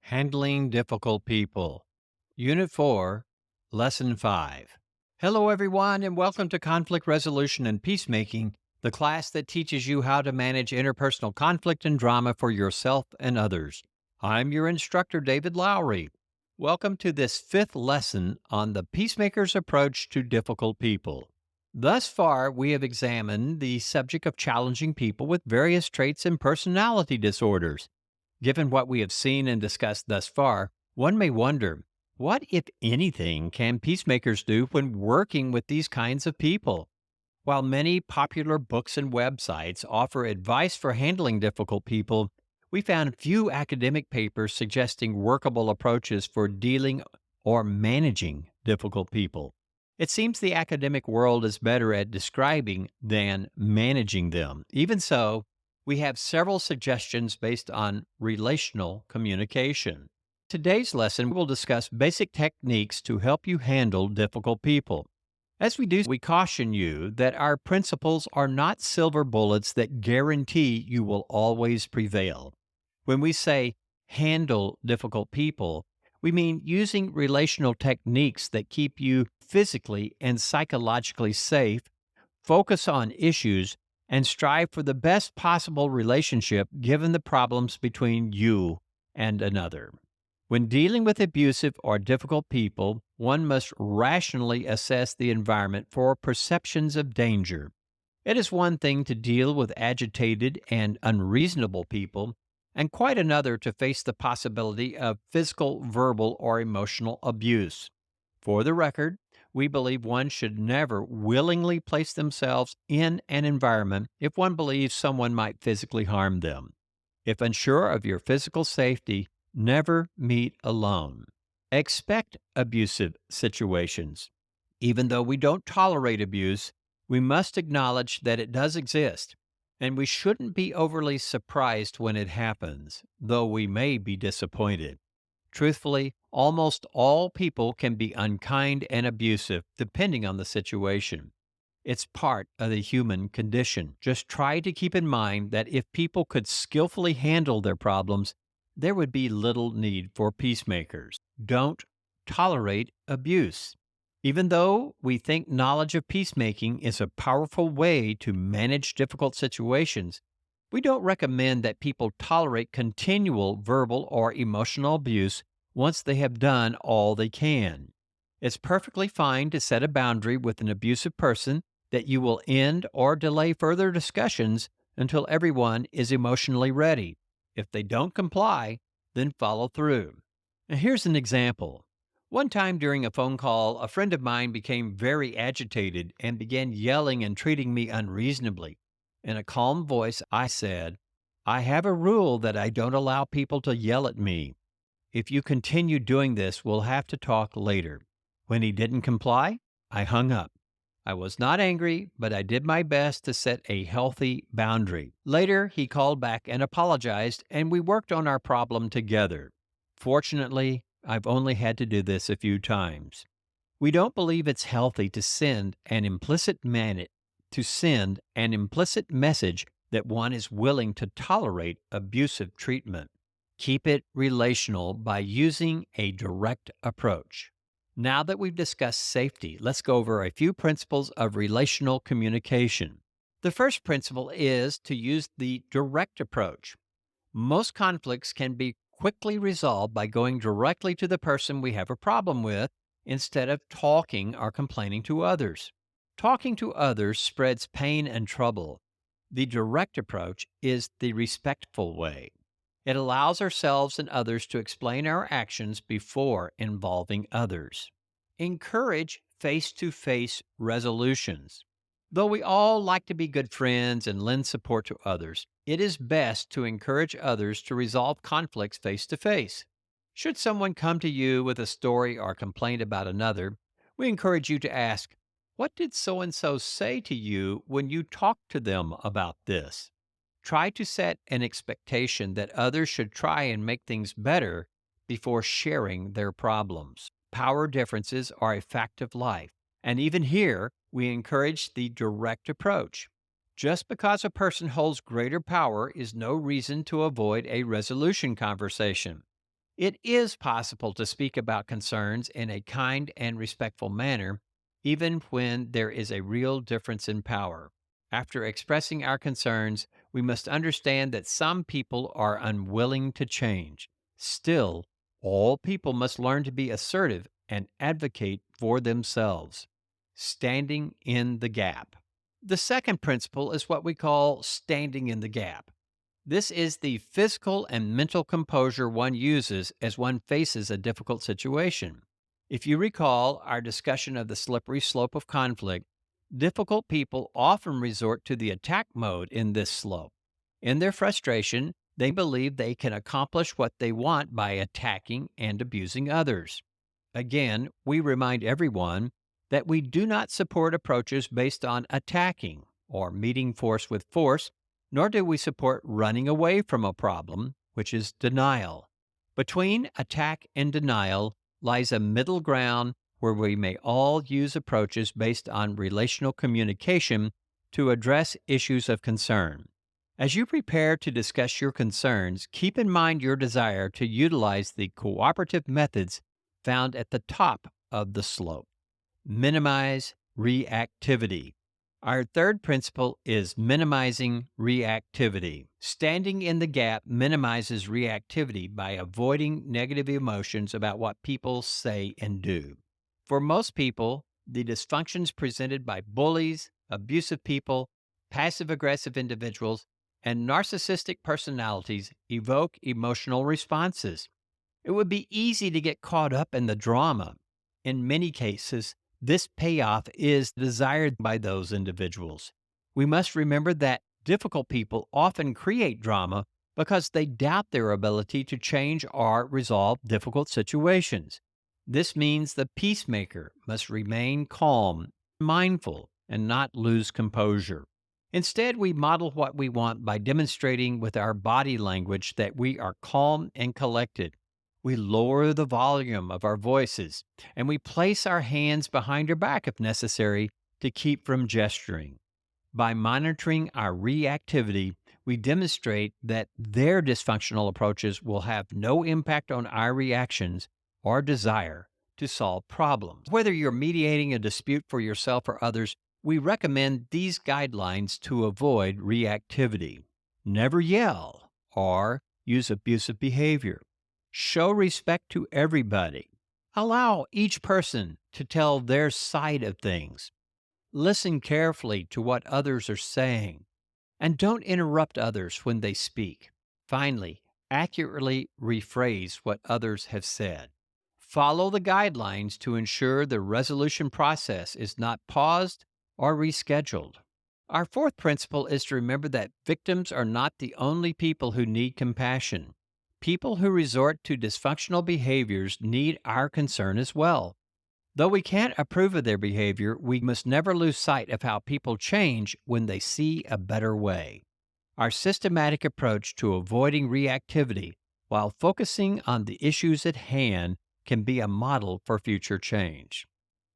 Handling Difficult People. Unit 4, Lesson 5. Hello, everyone, and welcome to Conflict Resolution and Peacemaking, the class that teaches you how to manage interpersonal conflict and drama for yourself and others. I'm your instructor, David Lowry. Welcome to this fifth lesson on the peacemaker's approach to difficult people. Thus far, we have examined the subject of challenging people with various traits and personality disorders. Given what we have seen and discussed thus far, one may wonder, what, if anything, can peacemakers do when working with these kinds of people? While many popular books and websites offer advice for handling difficult people, we found few academic papers suggesting workable approaches for dealing or managing difficult people. It seems the academic world is better at describing than managing them. Even so, we have several suggestions based on relational communication. Today's lesson will discuss basic techniques to help you handle difficult people. As we do, we caution you that our principles are not silver bullets that guarantee you will always prevail. When we say handle difficult people, we mean using relational techniques that keep you physically and psychologically safe, focus on issues, and strive for the best possible relationship given the problems between you and another. When dealing with abusive or difficult people, one must rationally assess the environment for perceptions of danger. It is one thing to deal with agitated and unreasonable people, and quite another to face the possibility of physical, verbal, or emotional abuse. For the record, we believe one should never willingly place themselves in an environment if one believes someone might physically harm them. If unsure of your physical safety, never meet alone. Expect abusive situations. Even though we don't tolerate abuse, we must acknowledge that it does exist, and we shouldn't be overly surprised when it happens, though we may be disappointed. Truthfully, almost all people can be unkind and abusive, depending on the situation. It's part of the human condition. Just try to keep in mind that if people could skillfully handle their problems, there would be little need for peacemakers. Don't tolerate abuse. Even though we think knowledge of peacemaking is a powerful way to manage difficult situations, we don't recommend that people tolerate continual verbal or emotional abuse once they have done all they can. It's perfectly fine to set a boundary with an abusive person that you will end or delay further discussions until everyone is emotionally ready. If they don't comply, then follow through. Now, here's an example. One time during a phone call, a friend of mine became very agitated and began yelling and treating me unreasonably. In a calm voice, I said, "I have a rule that I don't allow people to yell at me. If you continue doing this, we'll have to talk later." When he didn't comply, I hung up. I was not angry, but I did my best to set a healthy boundary. Later, he called back and apologized, and we worked on our problem together. Fortunately, I've only had to do this a few times. We don't believe it's healthy to send an implicit message that one is willing to tolerate abusive treatment. Keep it relational by using a direct approach. Now that we've discussed safety, let's go over a few principles of relational communication. The first principle is to use the direct approach. Most conflicts can be quickly resolved by going directly to the person we have a problem with instead of talking or complaining to others. Talking to others spreads pain and trouble. The direct approach is the respectful way. It allows ourselves and others to explain our actions before involving others. Encourage face to face resolutions. Though we all like to be good friends and lend support to others, it is best to encourage others to resolve conflicts face to face. Should someone come to you with a story or complaint about another, we encourage you to ask, "What did so and so say to you when you talked to them about this?" Try to set an expectation that others should try and make things better before sharing their problems. Power differences are a fact of life, and even here, we encourage the direct approach. Just because a person holds greater power is no reason to avoid a resolution conversation. It is possible to speak about concerns in a kind and respectful manner, even when there is a real difference in power. After expressing our concerns, we must understand that some people are unwilling to change. Still, all people must learn to be assertive and advocate for themselves. Standing in the gap. The second principle is what we call standing in the gap. This is the physical and mental composure one uses as one faces a difficult situation. If you recall our discussion of the slippery slope of conflict, difficult people often resort to the attack mode in this slope. In their frustration, they believe they can accomplish what they want by attacking and abusing others. Again, we remind everyone that we do not support approaches based on attacking or meeting force with force, nor do we support running away from a problem, which is denial. Between attack and denial lies a middle ground where we may all use approaches based on relational communication to address issues of concern. As you prepare to discuss your concerns, keep in mind your desire to utilize the cooperative methods found at the top of the slope. Minimize reactivity. Our third principle is minimizing reactivity. Standing in the gap minimizes reactivity by avoiding negative emotions about what people say and do. For most people, the dysfunctions presented by bullies, abusive people, passive aggressive individuals, and narcissistic personalities evoke emotional responses. It would be easy to get caught up in the drama. In many cases, this payoff is desired by those individuals. We must remember that difficult people often create drama because they doubt their ability to change or resolve difficult situations. This means the peacemaker must remain calm, mindful, and not lose composure. Instead, we model what we want by demonstrating with our body language that we are calm and collected. We lower the volume of our voices, and we place our hands behind our back if necessary to keep from gesturing. By monitoring our reactivity, we demonstrate that their dysfunctional approaches will have no impact on our reactions or desire to solve problems. Whether you're mediating a dispute for yourself or others, we recommend these guidelines to avoid reactivity. Never yell or use abusive behavior. Show respect to everybody. Allow each person to tell their side of things. Listen carefully to what others are saying, and don't interrupt others when they speak. Finally, accurately rephrase what others have said. Follow the guidelines to ensure the resolution process is not paused or rescheduled. Our fourth principle is to remember that victims are not the only people who need compassion. People who resort to dysfunctional behaviors need our concern as well. Though we can't approve of their behavior, we must never lose sight of how people change when they see a better way. Our systematic approach to avoiding reactivity while focusing on the issues at hand can be a model for future change.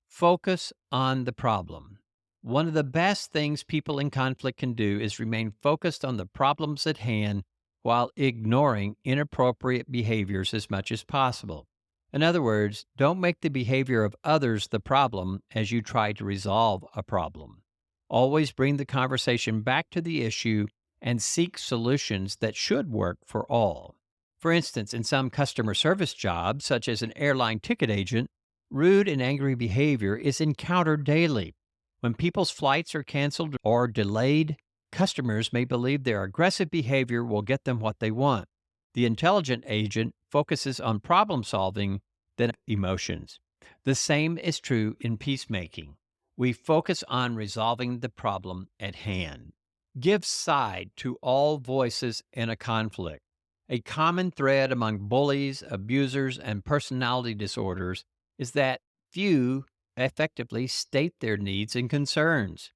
Focus on the problem. One of the best things people in conflict can do is remain focused on the problems at hand while ignoring inappropriate behaviors as much as possible. In other words, don't make the behavior of others the problem as you try to resolve a problem. Always bring the conversation back to the issue and seek solutions that should work for all. For instance, in some customer service jobs, such as an airline ticket agent, rude and angry behavior is encountered daily. When people's flights are canceled or delayed, customers may believe their aggressive behavior will get them what they want. The intelligent agent focuses on problem solving than emotions. The same is true in peacemaking. We focus on resolving the problem at hand. Give side to all voices in a conflict. A common thread among bullies, abusers, and personality disorders is that few effectively state their needs and concerns.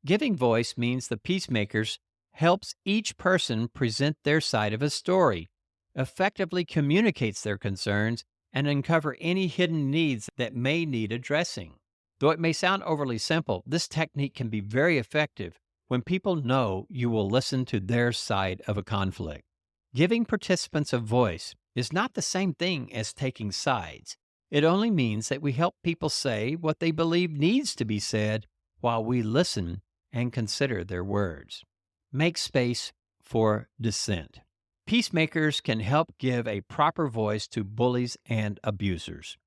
Giving voice means the peacemakers helps each person present their side of a story, effectively communicates their concerns, and uncover any hidden needs that may need addressing. Though it may sound overly simple, this technique can be very effective when people know you will listen to their side of a conflict. Giving participants a voice is not the same thing as taking sides. It only means that we help people say what they believe needs to be said while we listen and consider their words. Make space for dissent. Peacemakers can help give a proper voice to bullies and abusers.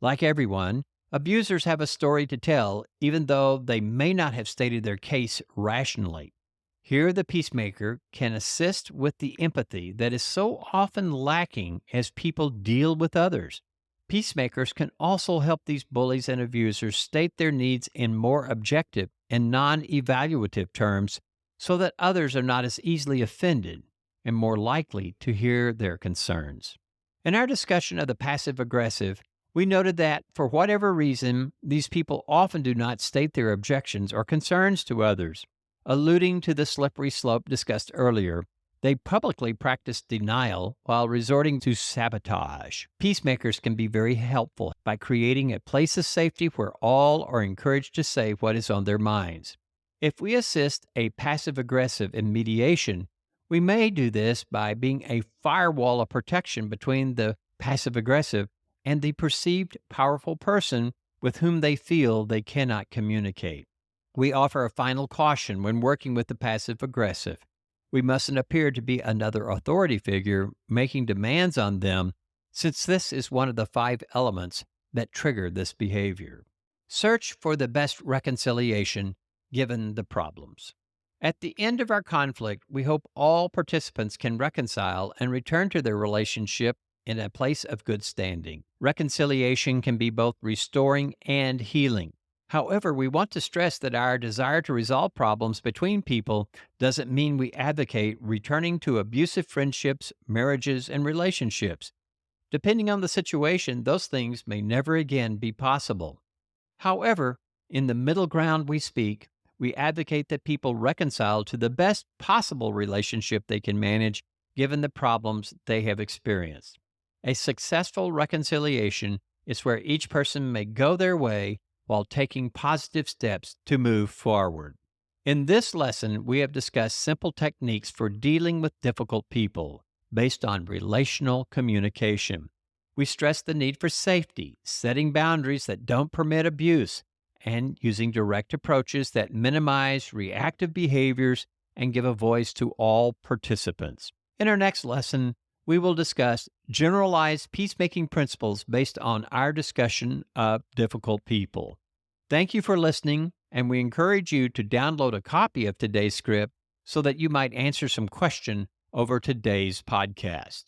Like everyone, abusers have a story to tell, even though they may not have stated their case rationally. Here, the peacemaker can assist with the empathy that is so often lacking as people deal with others. Peacemakers can also help these bullies and abusers state their needs in more objective and non evaluative terms so that others are not as easily offended and more likely to hear their concerns. In our discussion of the passive aggressive, we noted that, for whatever reason, these people often do not state their objections or concerns to others. Alluding to the slippery slope discussed earlier, they publicly practice denial while resorting to sabotage. Peacemakers can be very helpful by creating a place of safety where all are encouraged to say what is on their minds. If we assist a passive aggressive in mediation, we may do this by being a firewall of protection between the passive aggressive and the perceived powerful person with whom they feel they cannot communicate. We offer a final caution when working with the passive aggressive. We mustn't appear to be another authority figure making demands on them, since this is one of the 5 elements that trigger this behavior. Search for the best reconciliation given the problems. At the end of our conflict, we hope all participants can reconcile and return to their relationship in a place of good standing. Reconciliation can be both restoring and healing. However, we want to stress that our desire to resolve problems between people doesn't mean we advocate returning to abusive friendships, marriages, and relationships. Depending on the situation, those things may never again be possible. However, in the middle ground we speak, we advocate that people reconcile to the best possible relationship they can manage given the problems they have experienced. A successful reconciliation is where each person may go their way while taking positive steps to move forward. In this lesson, we have discussed simple techniques for dealing with difficult people based on relational communication. We stress the need for safety, setting boundaries that don't permit abuse, and using direct approaches that minimize reactive behaviors and give a voice to all participants. In our next lesson, we will discuss generalized peacemaking principles based on our discussion of difficult people. Thank you for listening, and we encourage you to download a copy of today's script so that you might answer some question over today's podcast.